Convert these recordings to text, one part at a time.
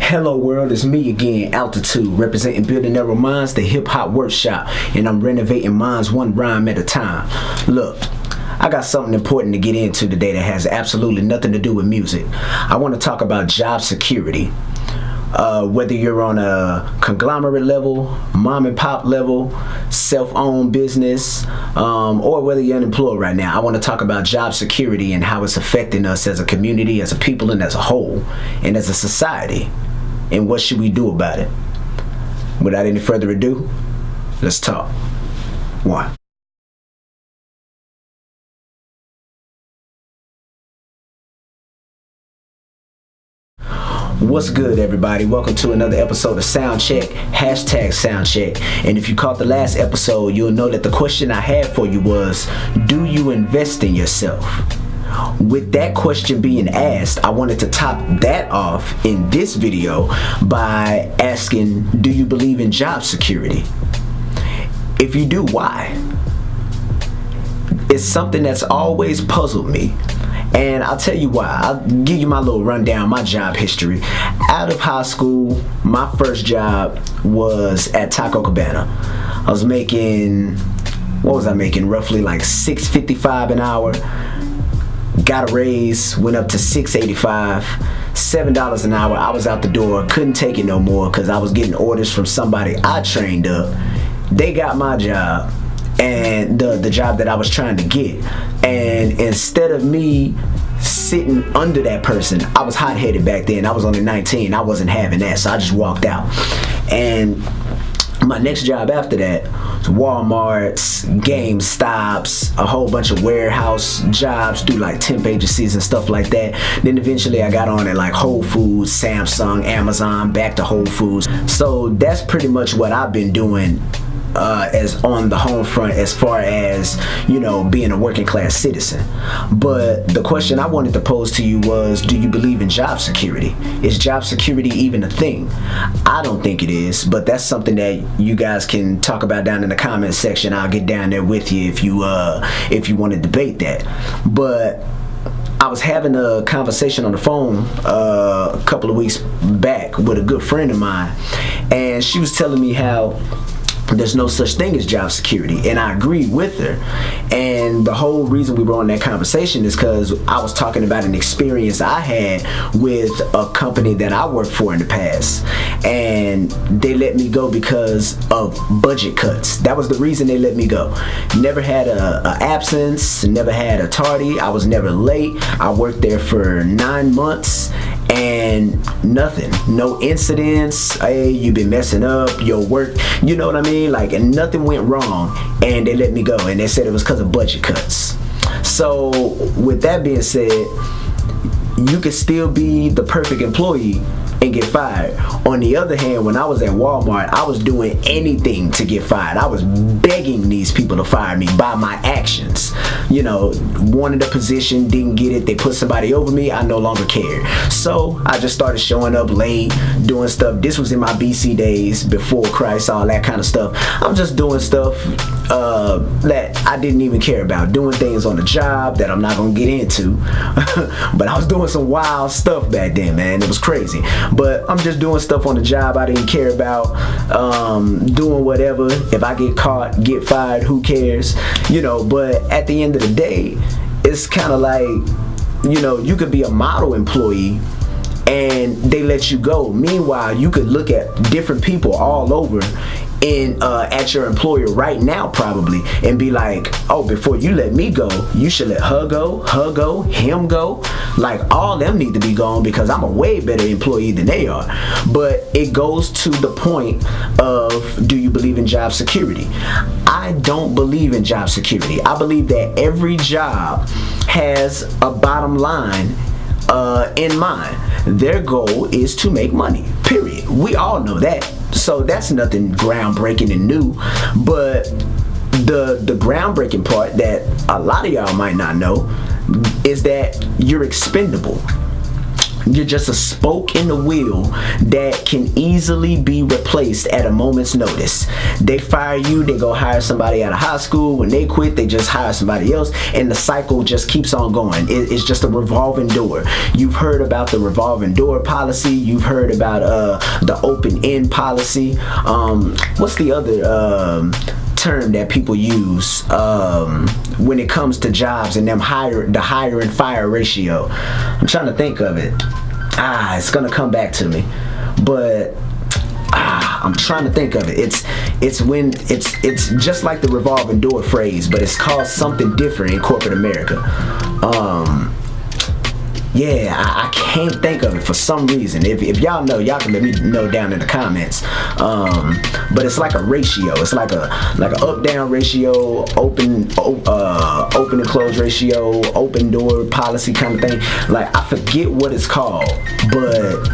Hello world, it's me again, Altitude, representing Building Narrow Minds, the hip hop workshop, and I'm renovating minds one rhyme at a time. Look, I got something important to get into today that has absolutely nothing to do with music. I want to talk about job security. Whether you're on a conglomerate level, mom and pop level, self-owned business, or whether you're unemployed right now, I want to talk about job security and how it's affecting us as a community, as a people, and as a whole, and as a society. And what should we do about it? Without any further ado, let's talk. One. What's good, everybody? Welcome to another episode of Soundcheck, hashtag Soundcheck. And if you caught the last episode, you'll know that the question I had for you was, do you invest in yourself? With that question being asked, I wanted to top that off in this video by asking, do you believe in job security? If you do, why? It's something that's always puzzled me. And I'll tell you why. I'll give you my little rundown, my job history. Out of high school, my first job was at Taco Cabana. I was making, what was I making? Roughly like $6.55 an hour. Got a raise, went up to $6.85, $7 an hour. I was out the door, couldn't take it no more because I was getting orders from somebody I trained up. They got my job and the job that I was trying to get. And instead of me sitting under that person, I was hot-headed back then. I was only 19. I wasn't having that, so I just walked out. And my next job after that was Walmart's, GameStops, a whole bunch of warehouse jobs, do like temp agencies and stuff like that. Then eventually I got on at like Whole Foods, Samsung, Amazon, back to Whole Foods. So that's pretty much what I've been doing as on the home front as far as, you know, being a working class citizen. But the question I wanted to pose to you was, do you believe in job security? Is job security even a thing? I don't think it is, but that's something that you guys can talk about down in the comment section. I'll get down there with you if you want to debate that. But I was having a conversation on the phone a couple of weeks back with a good friend of mine, and she was telling me how there's no such thing as job security, and I agree with her. And the whole reason we were on that conversation is because I was talking about an experience I had with a company that I worked for in the past, and they let me go because of budget cuts. That was the reason they let me go. Never had a absence, never had a tardy. I was never late. I worked there for 9 months and nothing, no incidents. Hey, you've been messing up your work, you know what I mean? Like, and nothing went wrong, and they let me go, and they said it was because of budget cuts. So with that being said, you could still be the perfect employee and get fired. On the other hand, when I was at Walmart, I was doing anything to get fired. I was begging these people to fire me by my actions. You know, wanted a position, didn't get it, they put somebody over me, I no longer cared. So I just started showing up late, doing stuff. This was in my BC days, before Christ, all that kind of stuff. I'm just doing stuff that I didn't even care about, doing things on the job that I'm not gonna get into. But I was doing some wild stuff back then, man. It was crazy. But I'm just doing stuff on the job I didn't care about, doing whatever. If I get caught, get fired, who cares? You know, but at the end of the day, it's kind of like, you know, you could be a model employee and they let you go. Meanwhile, you could look at different people all over at your employer right now probably and be like, oh, before you let me go, you should let her go, him go. Like, all them need to be gone because I'm a way better employee than they are. But it goes to the point of, do you believe in job security? I don't believe in job security. I believe that every job has a bottom line in mind. Their goal is to make money, period. We all know that. So that's nothing groundbreaking and new. But the groundbreaking part that a lot of y'all might not know is that you're expendable. You're just a spoke in the wheel that can easily be replaced at a moment's notice. They fire you, they go hire somebody out of high school. When they quit, they just hire somebody else, and the cycle just keeps on going. It's just a revolving door. You've heard about the revolving door policy. You've heard about the open end policy. What's the other term that people use when it comes to jobs and the hire and fire ratio? I'm trying to think of it. It's gonna come back to me, but I'm trying to think of it. It's when it's just like the revolving door phrase, but it's called something different in corporate America. I can't think of it for some reason. If y'all know, y'all can let me know down in the comments. But it's like a ratio. It's like a up down ratio, open and close ratio, open door policy kind of thing. Like, I forget what it's called, but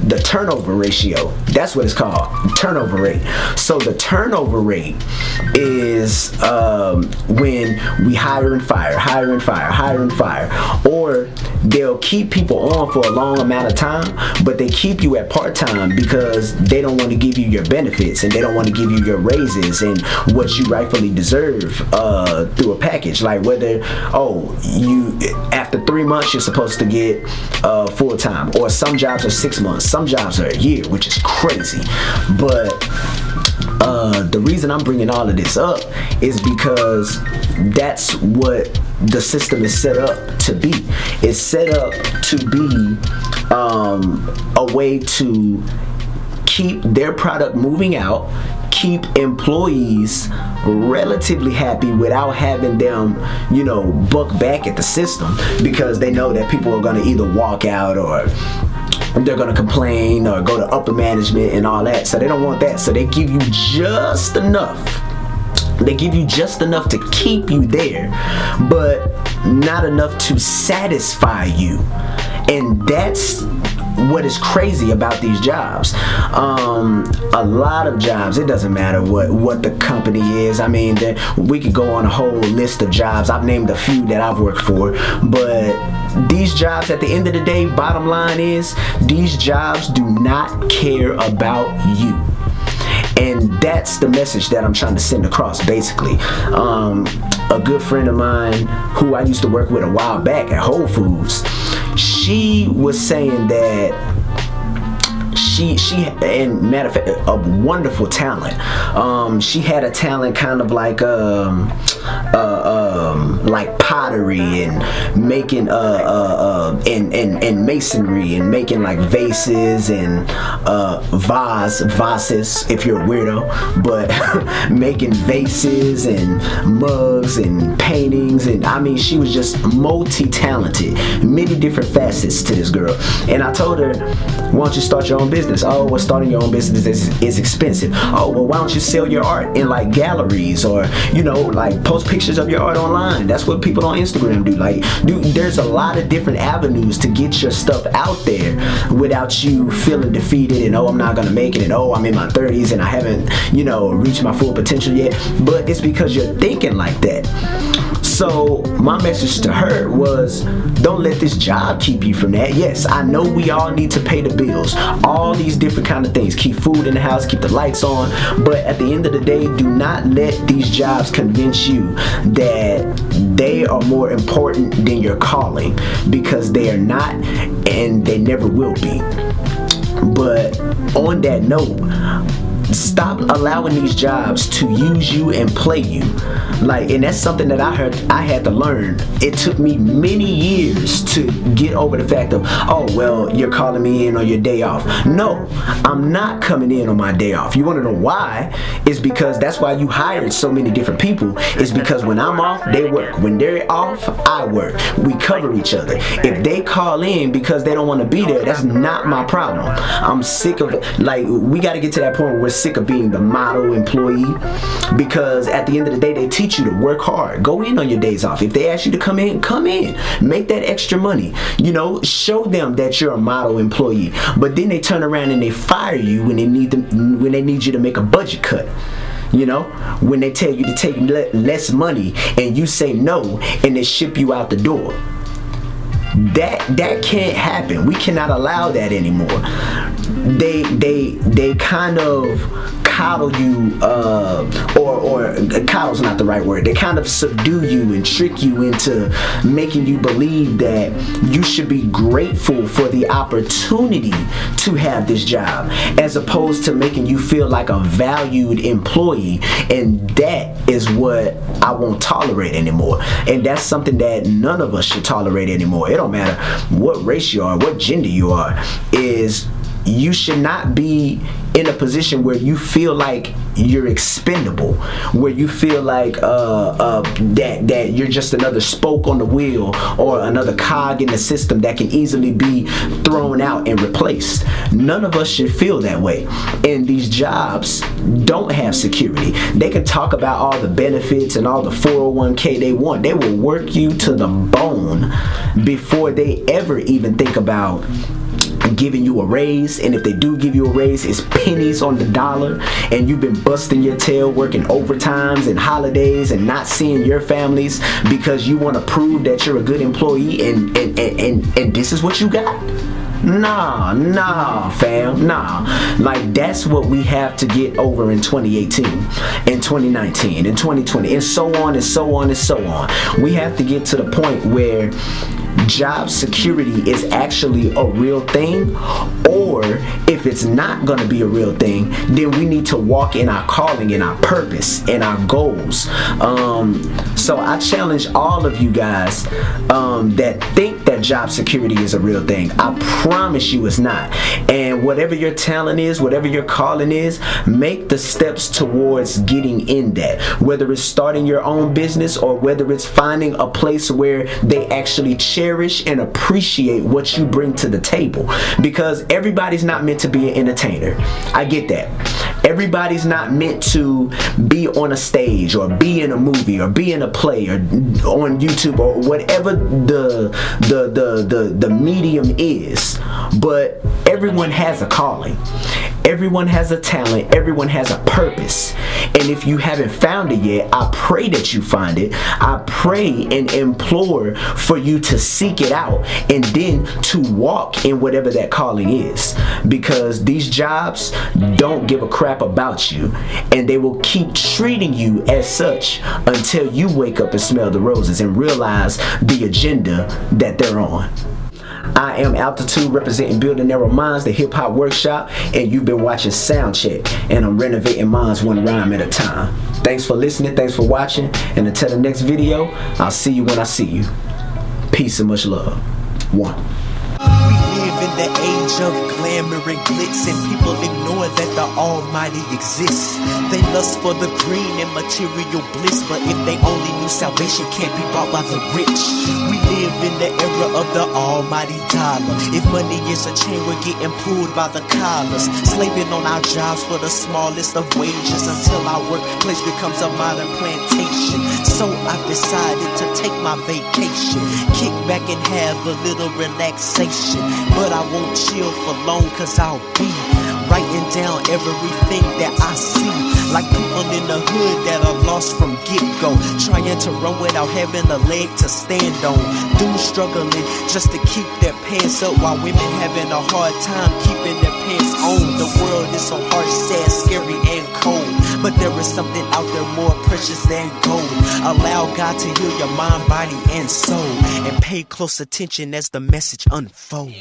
the turnover ratio. That's what it's called. Turnover rate. So the turnover rate is when we hire and fire, or they'll keep people on for a long amount of time, but they keep you at part-time because they don't want to give you your benefits, and they don't want to give you your raises and what you rightfully deserve through a package. Like, whether you after 3 months you're supposed to get full-time, or some jobs are 6 months, some jobs are a year, which is crazy. But the reason I'm bringing all of this up is because that's what the system is set up to be. It's set up to be a way to keep their product moving out, keep employees relatively happy without having them, buck back at the system, because they know that people are going to either walk out, or they're going to complain, or go to upper management and all that. So they don't want that. So they give you just enough. They give you just enough to keep you there, but not enough to satisfy you. And that's what is crazy about these jobs. A lot of jobs, it doesn't matter what the company is. I mean, we could go on a whole list of jobs. I've named a few that I've worked for, but these jobs, at the end of the day, bottom line is, these jobs do not care about you. And that's the message that I'm trying to send across, basically. A good friend of mine who I used to work with a while back at Whole Foods, she was saying that she and matter of fact, a wonderful talent. She had a talent kind of like pottery and making and masonry, and making like vases and vases if you're a weirdo, but making vases and mugs and paintings, and I mean, she was just multi-talented, many different facets to this girl. And I told her, why don't you start your own business? Oh, well, starting your own business is expensive. Oh, well, why don't you sell your art in like galleries, or like post pictures of your art online? That's what people on Instagram do. Like, dude, there's a lot of different avenues to get your stuff out there without you feeling defeated and, I'm not gonna make it, and I'm in my 30s and I haven't reached my full potential yet. But it's because you're thinking like that. So my message to her was, don't let this job keep you from that. Yes, I know we all need to pay the bills, all these different kind of things, keep food in the house, keep the lights on, but at the end of the day, do not let these jobs convince you that they are more important than your calling, because they are not, and they never will be. But on that note, stop allowing these jobs to use you and play you. Like, and that's something that I had to learn. It took me many years to get over the fact of, well, you're calling me in on your day off. No, I'm not coming in on my day off. You want to know why? It's because that's why you hired so many different people. It's because when I'm off, they work. When they're off, I work. We cover each other. If they call in because they don't want to be there, that's not my problem. I'm sick of it. Like, we got to get to that point where we're sick of being the model employee, because at the end of the day, they teach you to work hard. Go in on your days off. If they ask you to come in, make that extra money. Show them that you're a model employee. But then they turn around and they fire you when they need you to make a budget cut. When they tell you to take less money and you say no, and they ship you out the door. That can't happen. We cannot allow that anymore. They kind of coddle you, or coddle's not the right word. They kind of subdue you and trick you into making you believe that you should be grateful for the opportunity to have this job, as opposed to making you feel like a valued employee. And that is what I won't tolerate anymore. And that's something that none of us should tolerate anymore. It don't matter what race you are, what gender you are, is you should not be in a position where you feel like you're expendable, where you feel like that you're just another spoke on the wheel or another cog in the system that can easily be thrown out and replaced. None of us should feel that way. And these jobs don't have security. They can talk about all the benefits and all the 401k they want. They will work you to the bone before they ever even think about giving you a raise. And if they do give you a raise, it's pennies on the dollar, and you've been busting your tail working overtimes and holidays and not seeing your families because you want to prove that you're a good employee, and this is what you got. Nah, fam, nah. Like, that's what we have to get over in 2018, in 2019, in 2020, and so on and so on and so on. We have to get to the point where job security is actually a real thing, or if it's not going to be a real thing, then we need to walk in our calling and our purpose and our goals. So I challenge all of you guys that think that job security is a real thing. I promise you it's not. And whatever your talent is, whatever your calling is, make the steps towards getting in that, whether it's starting your own business or whether it's finding a place where they actually cherish and appreciate what you bring to the table. Because everybody's not meant to be an entertainer. I get that. Everybody's not meant to be on a stage or be in a movie or be in a play or on YouTube or whatever the medium is. But everyone has a calling. Everyone has a talent. Everyone has a purpose. And if you haven't found it yet, I pray that you find it. I pray and implore for you to seek it out and then to walk in whatever that calling is. Because these jobs don't give a crap about you, and they will keep treating you as such until you wake up and smell the roses and realize the agenda that they're on. I am Altitude, representing Building Narrow Minds, the hip hop workshop, and you've been watching Soundcheck, and I'm renovating minds one rhyme at a time. Thanks for listening, thanks for watching, and until the next video, I'll see you when I see you. Peace and much love. One. We live in the age of glamour and glitz, and people ignore that the Almighty exists. They lust for the green and material bliss, but if they only knew salvation can't be bought by the rich. We live in the era of the almighty dollar. If money is a chain, we're getting pulled by the collars, slaving on our jobs for the smallest of wages until our workplace becomes a modern plantation. So I've decided to take my vacation, kick back and have a little relaxation. But I won't chill for long, cause I'll be writing down everything that I see. Like people in the hood that are lost from get-go, trying to run without having a leg to stand on. Dudes struggling just to keep their pants up, while women having a hard time keeping their pants on. The world is so harsh, sad, scary, and cold, but there is something out there more precious than gold. Allow God to heal your mind, body, and soul, and pay close attention as the message unfolds.